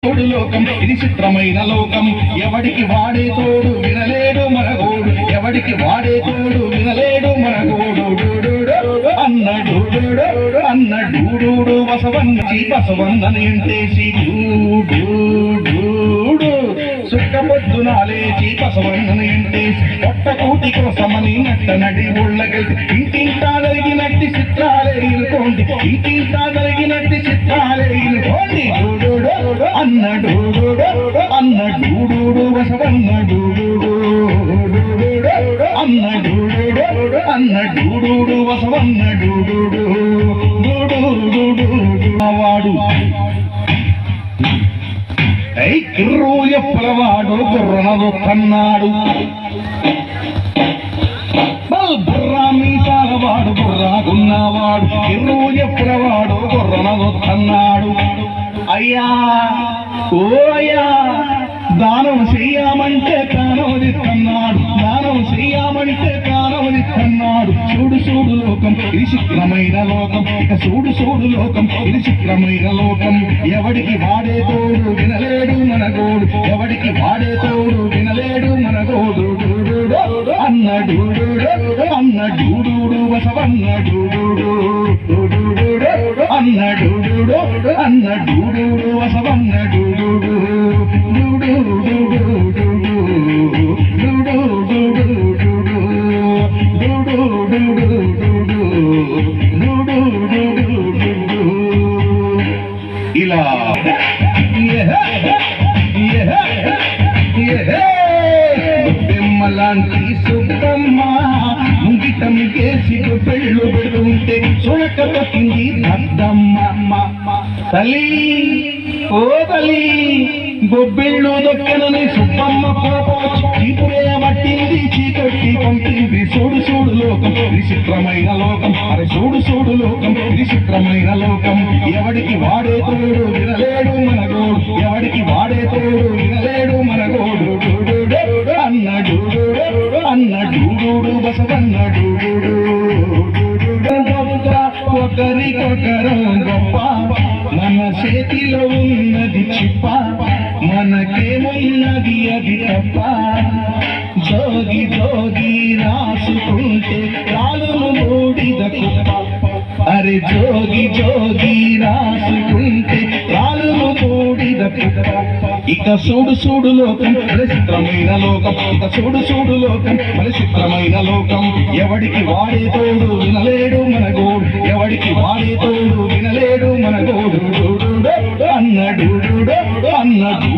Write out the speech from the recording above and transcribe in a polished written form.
తోడు లోకం ఇది చిత్రమైన లోకం ఎవడికి వాడే తోడు వినలేడు మనగోడు ఎవడికి వాడే తోడు వినలేడు మనగోడు అన్నడు బసవన్నని ఎంటేసి సుక్క పొద్దునాలేచి బసవన్నని ఎంటేసి పొట్టకూటి కోసమని నట్ట నడి ఊళ్ళకెళ్తే ఇంటింటా జరిగినట్టి చిత్రాలే ఇనుకోండి ఇంటింటా జరిగినట్టి చిత్రాలే ఇనుకోండి అన్నడు బసవన్నడు అన్నడు బసవన్నడు వాడు కిర్రు ఎప్పులవాడు గుర్రనదు కన్నాడు బుర్రా మీసాలవాడు బుర్రాగున్నవాడు కిర్రు ఎప్పులవాడు గుర్రనదు కన్నాడు అయ్యా ఓ అయ్యా దానం చెయ్యమంటే కానవదిస్తున్నాడు దానం చెయ్యమంటే కానవదిస్తున్నాడు చూడు లోకం ఇది చిత్రమైన లోకం ఇక చూడు లోకం ఇది చిత్రమైన లోకం ఎవడికి వాడే తోడు వినలేడు మనగోడు ఎవడికి వాడే తోడు వినలేడు మనగోడు అన్నడు బసవన్నడు అన్నడు బసవన్నడు ఇలా బెమ్మలాంటి సుబ్బమ్మ ముంగిటం కేసి పెళ్ళు పెడుతుంటే చురక పట్టింది అద్దమ్మ తల్లి ఓ తల్లి గొబ్బిళ్ళు దొక్కనని సుబ్బమ్మ చీపురే పట్టింది చీకట్టి పంపింది చూడు లోకం విచిత్రమైన లోకం అరే చూడు లోకం విచిత్రమైన లోకం ఎవడికి వాడే తోడు వినలేడు మనగోడు ఎవడికి వాడే తోడు వినలేడు మనగోడు అన్నడు బసవన్నడు ఒకరికొకరు గొప్ప మన చేతిలో ఉన్నది చిప్ప మనకేమున్నది అది తప్ప జోగి రాసుకుంటే కాలును మూడిద కుప్ప అరే జోగి రాసుకుంటే కాలును మూడిద కుప్ప ఇక చూడు లోకం చిత్రమైన లోకం ఇక చూడు లోకం చిత్రమైన లోకం ఎవడికి వాడే తోడు వినలేడు మనగోడు ఎవడికి వాడే తోడు వినలేడు మనగోడు అన్నడు